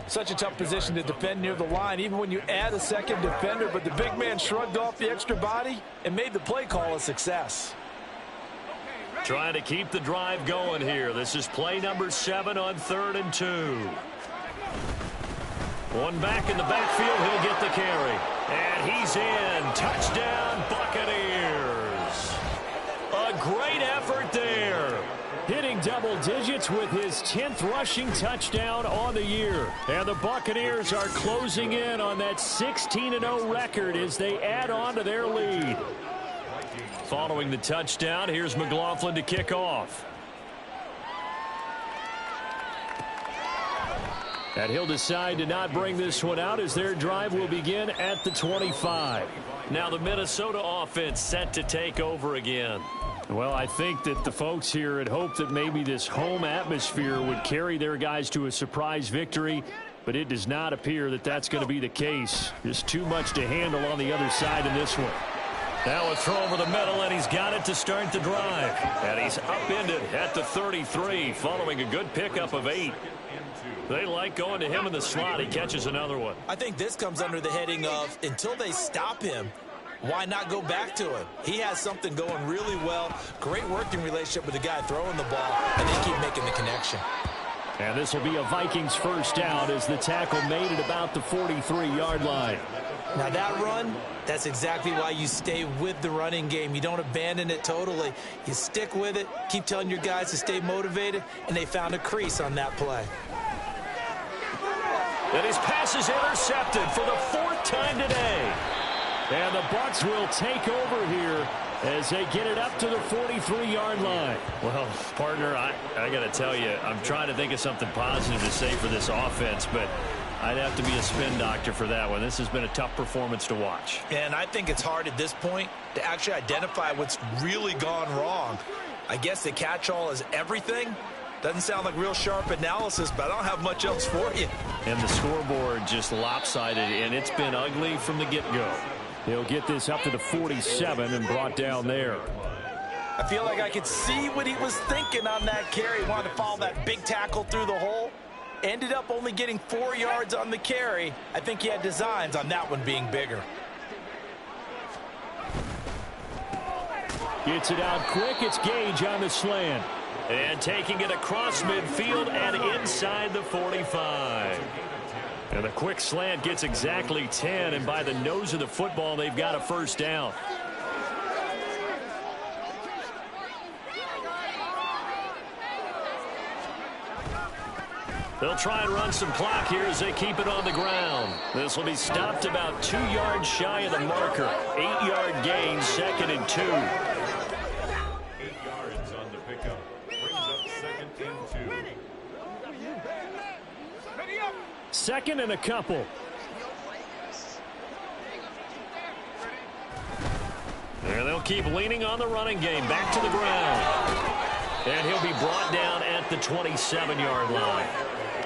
Such a tough position to defend near the line, even when you add a 2nd defender. But the big man shrugged off the extra body and made the play call a success. Trying to keep the drive going here. This is play number 7 on 3rd and 2. One back in the backfield. He'll get the carry. And he's in. Touchdown, Buccaneers. A great effort there. Hitting double digits with his 10th rushing touchdown on the year. And the Buccaneers are closing in on that 16-0 record as they add on to their lead. Following the touchdown, here's McLaughlin to kick off. And he'll decide to not bring this one out as their drive will begin at the 25. Now the Minnesota offense set to take over again. Well, I think that the folks here had hoped that maybe this home atmosphere would carry their guys to a surprise victory, but it does not appear that that's going to be the case. There's too much to handle on the other side in this one. Now a throw over the middle, and he's got it to start the drive. And he's upended at the 33, following a good pickup of 8. They like going to him in the slot. He catches another one. I think this comes under the heading of, until they stop him, why not go back to him? He has something going really well. Great working relationship with the guy throwing the ball, and they keep making the connection. And this will be a Vikings 1st down as the tackle made it about the 43-yard line. Now that run, that's exactly why you stay with the running game. You don't abandon it totally. You stick with it, keep telling your guys to stay motivated, and they found a crease on that play. And his pass is intercepted for the 4th time today. And the Bucs will take over here as they get it up to the 43-yard line. Well, partner, I got to tell you, I'm trying to think of something positive to say for this offense, but I'd have to be a spin doctor for that one. This has been a tough performance to watch. And I think it's hard at this point to actually identify what's really gone wrong. I guess the catch-all is everything. Doesn't sound like real sharp analysis, but I don't have much else for you. And the scoreboard just lopsided, and it's been ugly from the get-go. He'll get this up to the 47 and brought down there. I feel like I could see what he was thinking on that carry. He wanted to follow that big tackle through the hole. Ended up only getting 4 yards on the carry. I think he had designs on that one being bigger. Gets it out quick. It's Gage on the slant. And taking it across midfield and inside the 45. And the quick slant gets exactly 10, and by the nose of the football, they've got a first down. They'll try and run some clock here as they keep it on the ground. This will be stopped about 2 yards shy of the marker. 8-yard gain, 2nd and 2. 8 yards on the pickup. Brings up 2nd and 2. Second and a couple. There they'll keep leaning on the running game. Back to the ground. And he'll be brought down at the 27-yard line.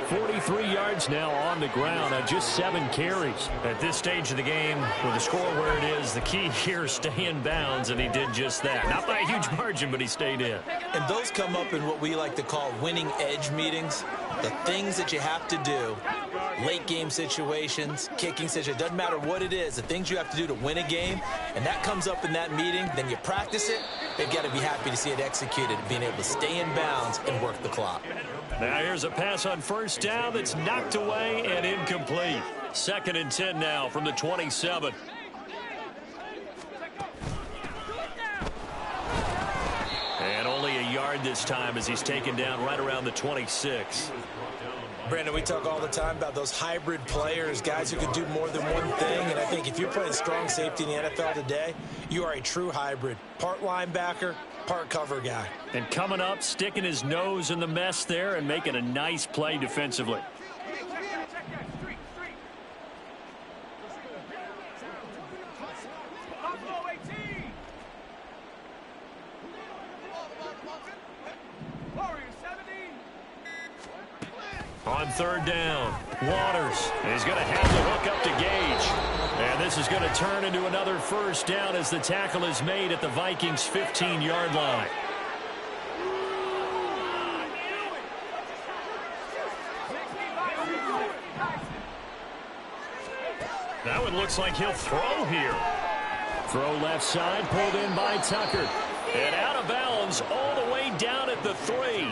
43 yards now on the ground on just 7 carries. At this stage of the game, with the score where it is, the key here is stay in bounds, and he did just that. Not by a huge margin, but he stayed in. And those come up in what we like to call winning edge meetings. The things that you have to do, late game situations, kicking situations, doesn't matter what it is, the things you have to do to win a game, and that comes up in that meeting, then you practice it, they've got to be happy to see it executed, being able to stay in bounds and work the clock. Now here's a pass on first down that's knocked away and incomplete. 2nd and 10 now from the 27. And only a yard this time as he's taken down right around the 26. Brandon, we talk all the time about those hybrid players, guys who can do more than one thing, and I think if you're playing strong safety in the NFL today, you are a true hybrid. Part linebacker, part cover guy. And coming up, sticking his nose in the mess there and making a nice play defensively. On 3rd down, Waters. And he's going to have the hook up to Gage. And this is going to turn into another first down as the tackle is made at the Vikings' 15-yard line. That one looks like he'll throw here. Throw left side, pulled in by Tucker. And out of bounds all the way down at the 3.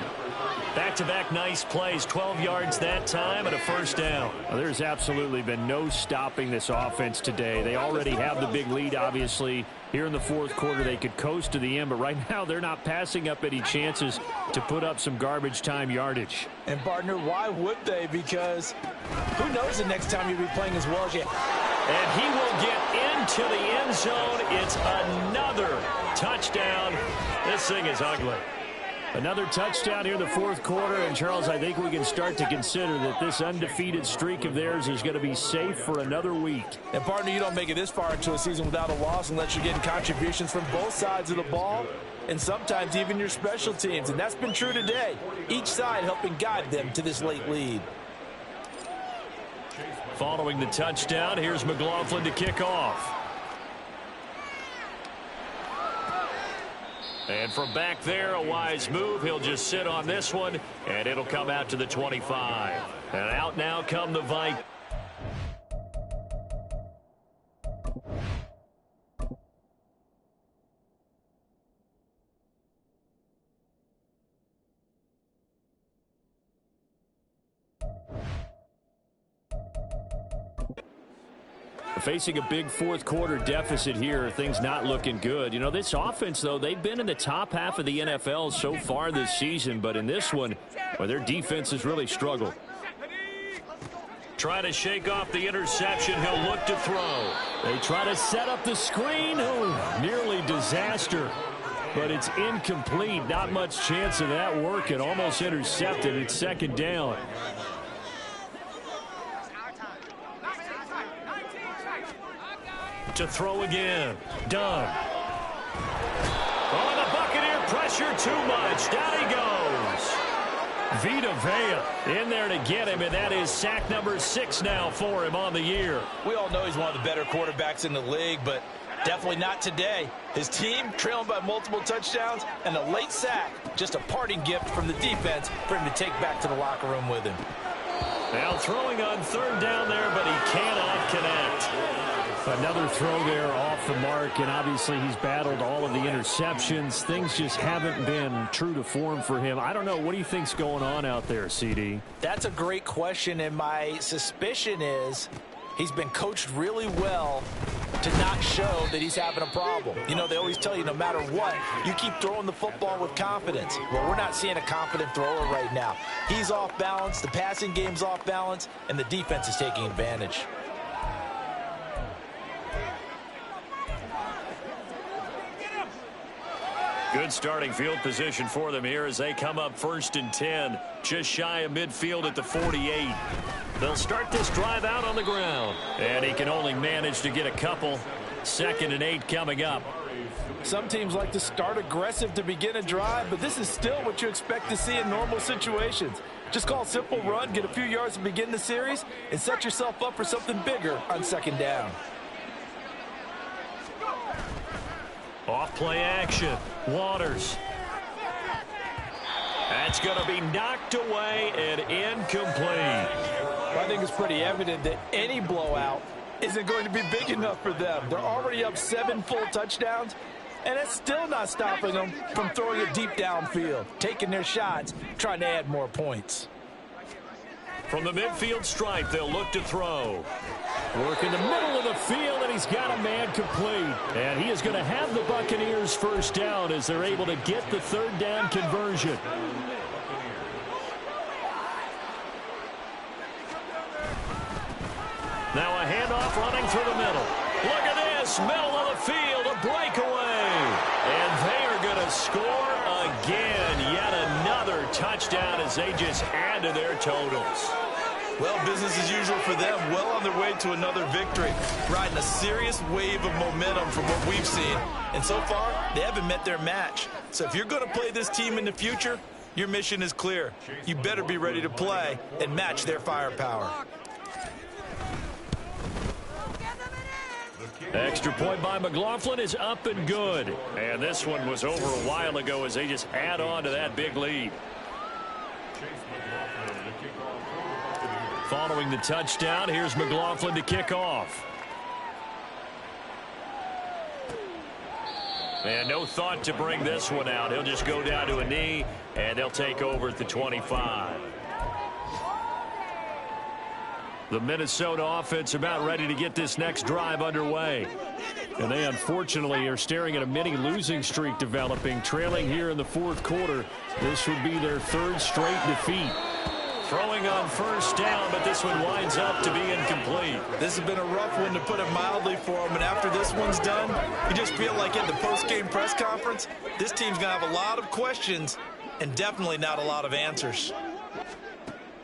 Back-to-back nice plays, 12 yards that time and a first down. Well, there's absolutely been no stopping this offense today. They already have the big lead, obviously. Here in the 4th quarter, they could coast to the end, but right now they're not passing up any chances to put up some garbage time yardage. And, partner, why would they? Because who knows the next time you'll be playing as well as you. And he will get into the end zone. It's another touchdown. This thing is ugly. Another touchdown here in the 4th quarter, and Charles, I think we can start to consider that this undefeated streak of theirs is going to be safe for another week. And, partner, you don't make it this far into a season without a loss unless you're getting contributions from both sides of the ball and sometimes even your special teams, and that's been true today. Each side helping guide them to this late lead. Following the touchdown, here's McLaughlin to kick off. And from back there, a wise move. He'll just sit on this one, and it'll come out to the 25. And out now come the Vikings. Facing a big 4th quarter deficit here, things not looking good. You know, this offense, though, they've been in the top half of the NFL so far this season, but in this one, well, their defense has really struggled. Trying to shake off the interception. He'll look to throw. They try to set up the screen. Oh, nearly disaster. But it's incomplete. Not much chance of that working. Almost intercepted. It's second down. To throw again. Done. Oh, the Buccaneer pressure too much. Down he goes. Vita Vea in there to get him, and that is sack number 6 now for him on the year. We all know he's one of the better quarterbacks in the league, but definitely not today. His team trailing by multiple touchdowns, and a late sack, just a parting gift from the defense for him to take back to the locker room with him. Now throwing on third down there, but he cannot connect. Another throw there off the mark, and obviously he's battled all of the interceptions. Things just haven't been true to form for him. I don't know. What do you think's going on out there, CD? That's a great question, and my suspicion is he's been coached really well to not show that he's having a problem. You know, they always tell you no matter what, you keep throwing the football with confidence. Well, we're not seeing a confident thrower right now. He's off balance, the passing game's off balance, and the defense is taking advantage. Good starting field position for them here as they come up 1st and 10, just shy of midfield at the 48. They'll start this drive out on the ground, and he can only manage to get a couple. 2nd and 8 coming up. Some teams like to start aggressive to begin a drive, but this is still what you expect to see in normal situations. Just call a simple run, get a few yards to begin the series, and set yourself up for something bigger on 2nd down. Off play action. Waters. That's going to be knocked away and incomplete. I think it's pretty evident that any blowout isn't going to be big enough for them. They're already up 7 full touchdowns, and it's still not stopping them from throwing it deep downfield, taking their shots, trying to add more points. From the midfield stripe, they'll look to throw. Work in the middle of the field, and he's got a man complete. And he is going to have the Buccaneers first down as they're able to get the 3rd down conversion. Now a handoff running through the middle. Look at this, middle of the field, a breakaway. And they are going to score again. Yet another touchdown as they just add to their totals. Well, business as usual for them, well on their way to another victory, riding a serious wave of momentum from what we've seen. And so far, they haven't met their match. So if you're going to play this team in the future, your mission is clear. You better be ready to play and match their firepower. Extra point by McLaughlin is up and good. And this one was over a while ago as they just add on to that big lead. Following the touchdown, here's McLaughlin to kick off. And no thought to bring this one out. He'll just go down to a knee, and they'll take over at the 25. The Minnesota offense about ready to get this next drive underway. And they unfortunately are staring at a mini losing streak developing, trailing here in the 4th quarter. This would be their 3rd straight defeat. Throwing on 1st down, but this one winds up to be incomplete. This has been a rough one, to put it mildly, for them. And after this one's done, you just feel like at the post-game press conference, this team's going to have a lot of questions and definitely not a lot of answers.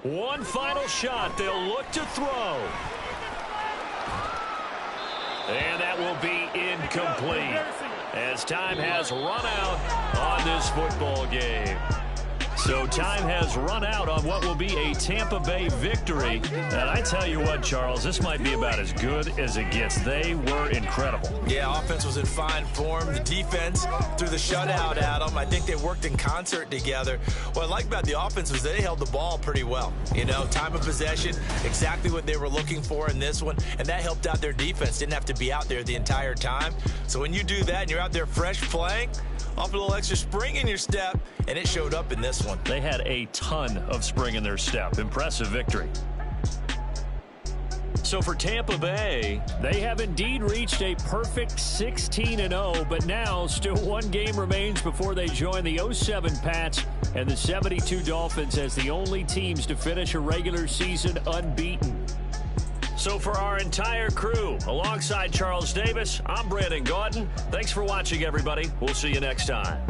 One final shot. They'll look to throw. And that will be incomplete as time has run out on this football game. So time has run out on what will be a Tampa Bay victory. And I tell you what, Charles, this might be about as good as it gets. They were incredible. Yeah, offense was in fine form. The defense threw the shutout at them. I think they worked in concert together. What I like about the offense was they held the ball pretty well. You know, time of possession, exactly what they were looking for in this one. And that helped out their defense. Didn't have to be out there the entire time. So when you do that and you're out there fresh playing, off a little extra spring in your step, and it showed up in this one. They had a ton of spring in their step. Impressive victory. So for Tampa Bay, they have indeed reached a perfect 16-0, but now still one game remains before they join the 07 Pats and the 72 Dolphins as the only teams to finish a regular season unbeaten. So for our entire crew, alongside Charles Davis, I'm Brandon Gaudin. Thanks for watching, everybody. We'll see you next time.